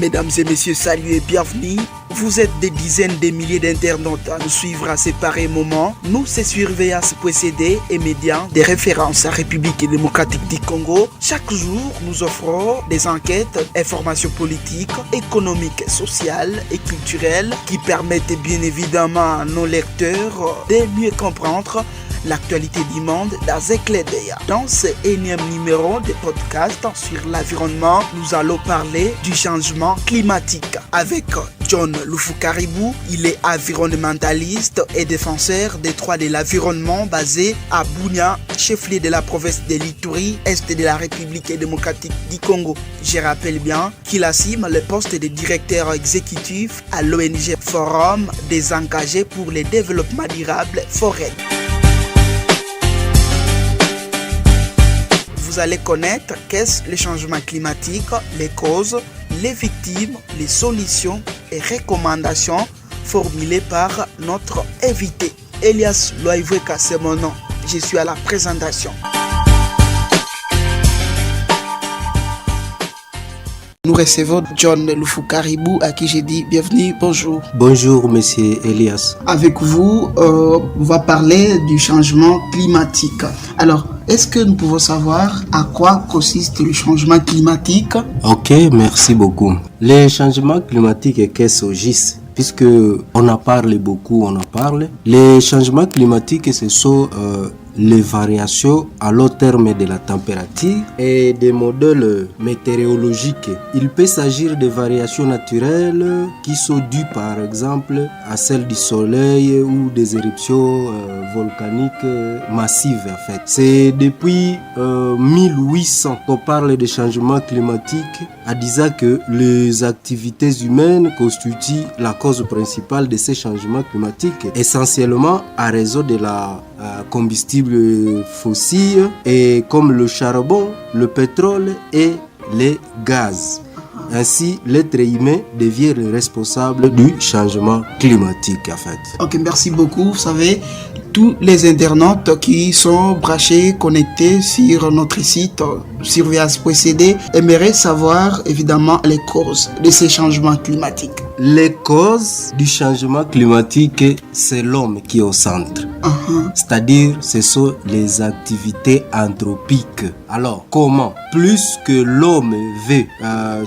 Mesdames et messieurs, salut et bienvenue. Vous êtes des dizaines de milliers d'internautes à nous suivre à ces pareils moments. Nous, c'est Surveillance.cd et médias des références à République démocratique du Congo. Chaque jour, nous offrons des enquêtes, informations politiques, économiques, sociales et culturelles qui permettent bien évidemment à nos lecteurs de mieux comprendre l'actualité du monde dans un clin d'œil. Dans ce énième numéro de podcast sur l'environnement, nous allons parler du changement climatique avec John Lufu-Caribou. Il est environnementaliste et défenseur des droits de l'environnement basé à Bunia, chef-lieu de la province de l'Ituri, est de la République démocratique du Congo. Je rappelle bien qu'il assume le poste de directeur exécutif à l'ONG Forum des engagés pour le développement durable Forêt. Vous allez connaître qu'est-ce le changement climatique, les causes, les victimes, les solutions et recommandations formulées par notre invité. Elias Loaivweka, c'est mon nom. Je suis à la présentation. Nous recevons John Lufu-Caribou à qui j'ai dit bienvenue, bonjour. Bonjour monsieur Elias. Avec vous, on va parler du changement climatique. Alors, est-ce que nous pouvons savoir à quoi consiste le changement climatique? Ok, merci beaucoup. Le changement climatique, qu'est-ce que c'est? Puisque on en parle beaucoup, Les changements climatiques, ce sont les variations à long terme de la température et des modèles météorologiques. Il peut s'agir de variations naturelles qui sont dues par exemple à celles du soleil ou des éruptions volcaniques massives en fait. C'est depuis 1800 qu'on parle de changement climatique en disant que les activités humaines constituent la cause principale de ces changements climatiques, essentiellement à raison de la combustibles fossiles et comme le charbon, le pétrole et les gaz. Ainsi, l'être humain devient le responsable du changement climatique en fait. Ok, merci beaucoup. Vous savez, tous les internautes qui sont branchés, connectés sur notre site Surveillance.cd aimeraient savoir évidemment les causes de ces changements climatiques. Les causes du changement climatique, c'est l'homme qui est au centre. C'est-à-dire, ce sont les activités anthropiques. Alors, comment? Plus que l'homme veut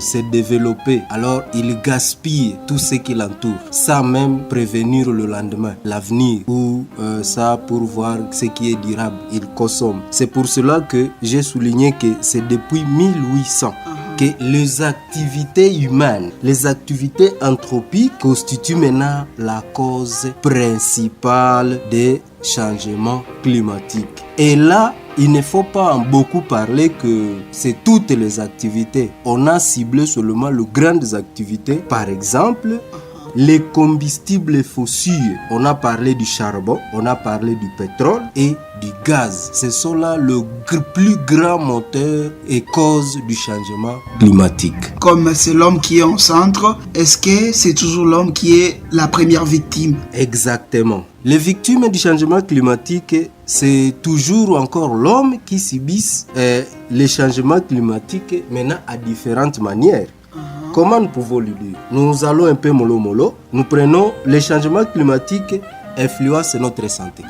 se développer, alors il gaspille tout ce qui l'entoure, sans même prévenir le lendemain, l'avenir, ou ça pour voir ce qui est durable, il consomme. C'est pour cela que j'ai souligné que c'est depuis 1800 que les activités humaines, les activités anthropiques constituent maintenant la cause principale des changements climatiques. Et là, il ne faut pas en beaucoup parler que c'est toutes les activités. On a ciblé seulement les grandes activités. Par exemple, les combustibles fossiles. On a parlé du charbon, on a parlé du pétrole et du gaz. Ce sont là le plus grand moteur et cause du changement climatique. Comme c'est l'homme qui est au centre, est-ce que c'est toujours l'homme qui est la première victime? Exactement. Les victimes du changement climatique, c'est toujours encore l'homme qui subit les changements climatiques maintenant à différentes manières. Comment nous pouvons le dire? Nous allons un peu mollo. Nous prenons les changements climatiques influencent notre santé.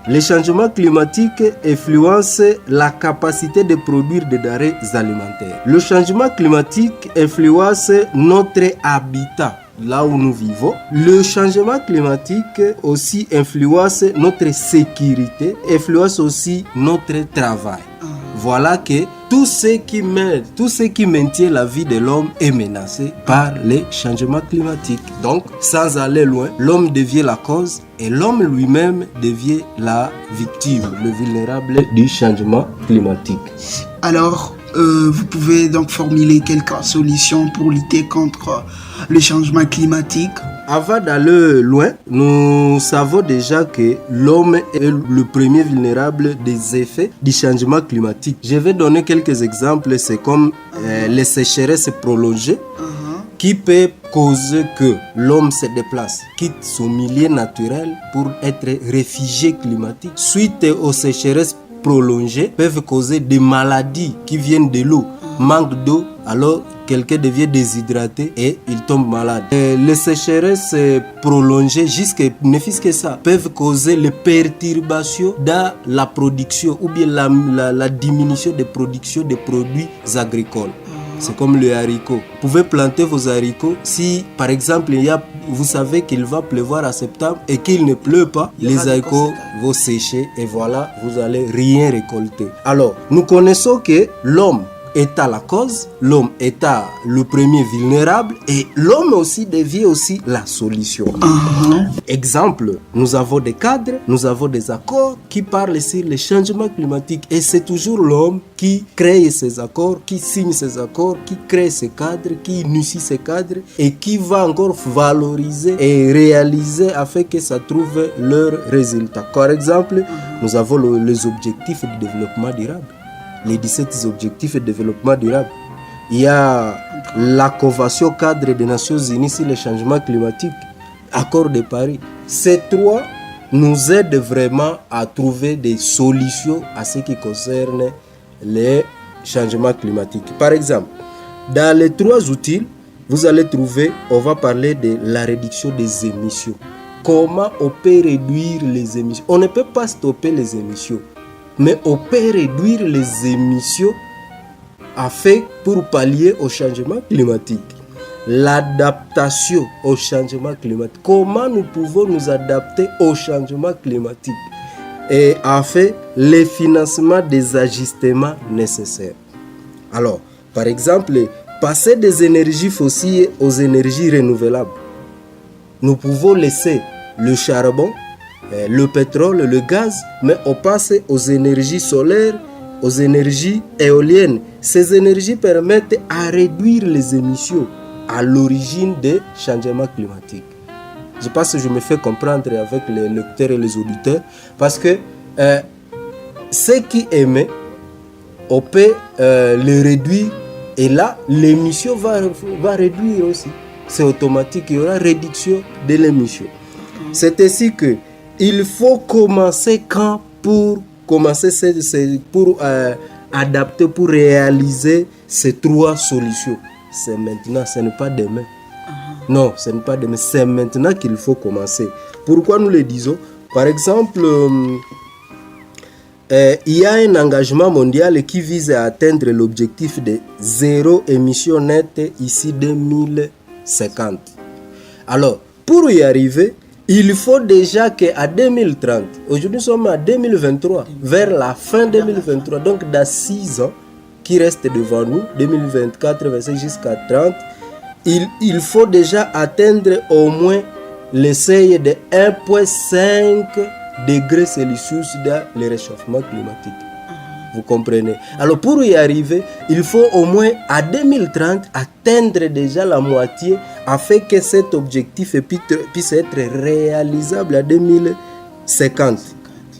Les changements climatiques influencent la capacité de produire des denrées alimentaires. Le changement climatique influence notre habitat, là où nous vivons. Le changement climatique aussi influence notre sécurité, influence aussi notre travail. Voilà que tout ce qui maintient la vie de l'homme est menacé par les changements climatiques. Donc, sans aller loin, l'homme devient la cause et l'homme lui-même devient la victime, le vulnérable du changement climatique. Alors, vous pouvez donc formuler quelques solutions pour lutter contre le changement climatique? Avant d'aller loin, nous savons déjà que l'homme est le premier vulnérable des effets du changement climatique. Je vais donner quelques exemples. C'est comme les sécheresses prolongées qui peut causer que l'homme se déplace, quitte son milieu naturel pour être réfugié climatique. Suite aux sécheresses prolongées peuvent causer des maladies qui viennent de l'eau. manque d'eau, alors quelqu'un devient déshydraté et il tombe malade. Et les sécheresses prolongées, ne fût-ce que ça, peuvent causer les perturbations dans la production ou bien la diminution de production des produits agricoles. C'est comme le haricot. Vous pouvez planter vos haricots. Si, par exemple, vous savez qu'il va pleuvoir en septembre et qu'il ne pleut pas, les haricots vont sécher et voilà, vous allez rien récolter. Alors, nous connaissons que l'homme est à la cause, l'homme est à le premier vulnérable et l'homme aussi devient aussi la solution. Exemple, nous avons des cadres, nous avons des accords qui parlent sur les changements climatiques et c'est toujours l'homme qui crée ces accords, qui signe ces accords, qui crée ces cadres, qui initie ces cadres et qui va encore valoriser et réaliser afin que ça trouve leurs résultats. Par exemple, nous avons les objectifs de développement durable. Les 17 objectifs de développement durable. Il y a la Convention cadre des Nations Unies sur le changement climatique, accord de Paris. Ces trois nous aident vraiment à trouver des solutions à ce qui concerne les changements climatiques. Par exemple, dans les trois outils, vous allez trouver, on va parler de la réduction des émissions. Comment on peut réduire les émissions? On ne peut pas stopper les émissions, mais on peut réduire les émissions afin pour pallier au changement climatique. L'adaptation au changement climatique. Comment nous pouvons nous adapter au changement climatique et afin le financement des ajustements nécessaires. Alors, par exemple, passer des énergies fossiles aux énergies renouvelables. Nous pouvons laisser le charbon, le pétrole, le gaz, mais on passe aux énergies solaires, aux énergies éoliennes. Ces énergies permettent à réduire les émissions à l'origine des changements climatiques. Je pense que je me fais comprendre avec les lecteurs et les auditeurs, parce que ceux qui émettent, on peut les réduire, et là, l'émission va réduire aussi. C'est automatique, il y aura réduction de l'émission. C'est ainsi que il faut commencer quand pour commencer pour adapter, pour réaliser ces trois solutions. C'est maintenant, ce n'est pas demain. Non, ce n'est pas demain, c'est maintenant qu'il faut commencer. Pourquoi nous le disons? Par exemple, il y a un engagement mondial qui vise à atteindre l'objectif de zéro émission nette ici 2050. Alors, pour y arriver, il faut déjà qu'à 2030, aujourd'hui nous sommes à 2023, vers la fin 2023, donc dans 6 ans qui restent devant nous, 2024, 25 jusqu'à 30, il faut déjà atteindre au moins le seuil de 1,5 degrés Celsius dans le réchauffement climatique. Vous comprenez? Alors pour y arriver, il faut au moins à 2030 atteindre déjà la moitié afin que cet objectif puisse être réalisable à 2050.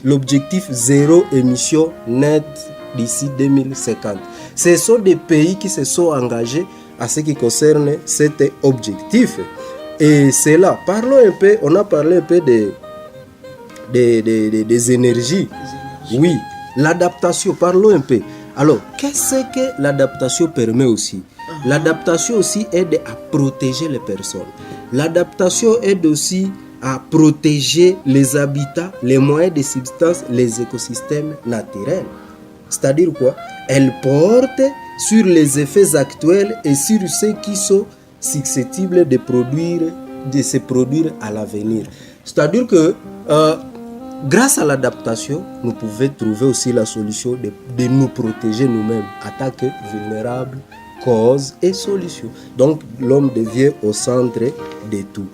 L'objectif zéro émission nette d'ici 2050. Ce sont des pays qui se sont engagés à ce qui concerne cet objectif. Et c'est là, parlons un peu, on a parlé un peu des énergies. Oui. L'adaptation, parlons un peu. Alors, qu'est-ce que l'adaptation permet aussi? L'adaptation aussi aide à protéger les personnes. L'adaptation aide aussi à protéger les habitats, les moyens de subsistance, les écosystèmes naturels. C'est-à-dire quoi? Elle porte sur les effets actuels et sur ceux qui sont susceptibles de se produire à l'avenir. C'est-à-dire que grâce à l'adaptation, nous pouvons trouver aussi la solution de nous protéger nous-mêmes, attaques vulnérables, causes et solutions. Donc, l'homme devient au centre de tout.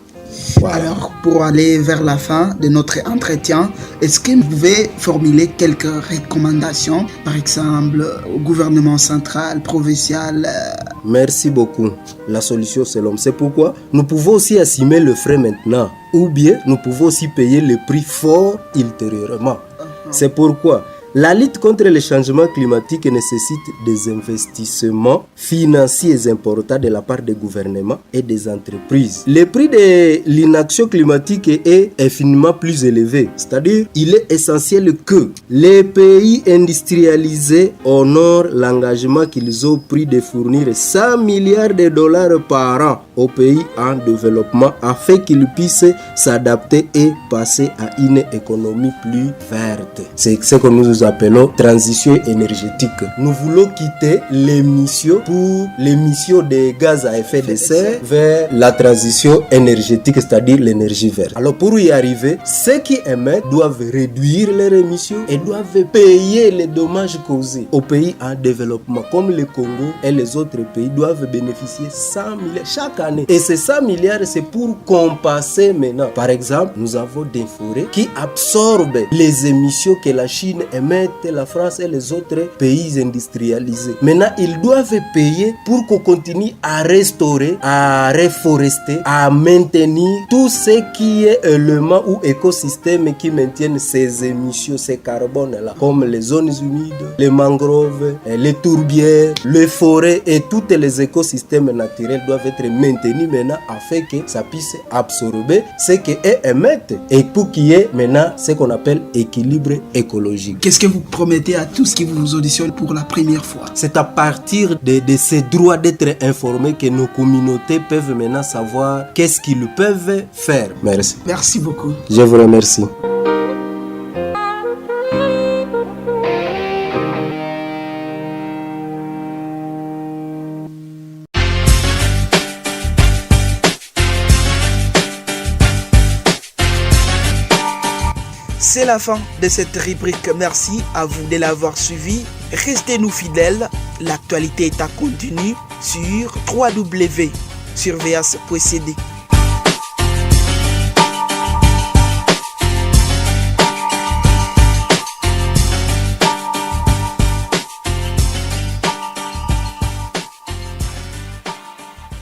Voilà. Alors, pour aller vers la fin de notre entretien, est-ce que vous pouvez formuler quelques recommandations, par exemple, au gouvernement central, provincial? Merci beaucoup. La solution, c'est l'homme. C'est pourquoi nous pouvons aussi assumer le frais maintenant, ou bien nous pouvons aussi payer le prix fort ultérieurement. C'est pourquoi La lutte contre le changement climatique nécessite des investissements financiers importants de la part des gouvernements et des entreprises. Le prix de l'inaction climatique est infiniment plus élevé. C'est-à-dire, il est essentiel que les pays industrialisés honorent l'engagement qu'ils ont pris de fournir 100 milliards de dollars par an aux pays en développement afin qu'ils puissent s'adapter et passer à une économie plus verte. C'est ce que nous appelons transition énergétique. Nous voulons quitter l'émission des gaz à effet de serre vers la transition énergétique, c'est-à-dire l'énergie verte. Alors pour y arriver, ceux qui émettent doivent réduire leurs émissions et doivent payer les dommages causés aux pays en développement comme le Congo et les autres pays doivent bénéficier 100 milliards chaque année. Et ces 100 milliards, c'est pour compenser maintenant. Par exemple, nous avons des forêts qui absorbent les émissions que la Chine émet, la France et les autres pays industrialisés. Maintenant, ils doivent payer pour qu'on continue à restaurer, à reforester, à maintenir tout ce qui est éléments ou écosystèmes qui maintiennent ces émissions, ces carbones-là, comme les zones humides, les mangroves, les tourbières, les forêts et tous les écosystèmes naturels doivent être maintenus maintenant afin que ça puisse absorber ce qu'eux émettent et pour qu'il y ait maintenant ce qu'on appelle équilibre écologique. Qu'est-ce que vous promettez à tous qui vous auditionnent pour la première fois? C'est à partir de ces droits d'être informés que nos communautés peuvent maintenant savoir qu'est-ce qu'ils peuvent faire. Merci. Merci beaucoup. Je vous remercie. C'est la fin de cette rubrique. Merci à vous de l'avoir suivi. Restez-nous fidèles. L'actualité est à continu sur www.surveillance.cd.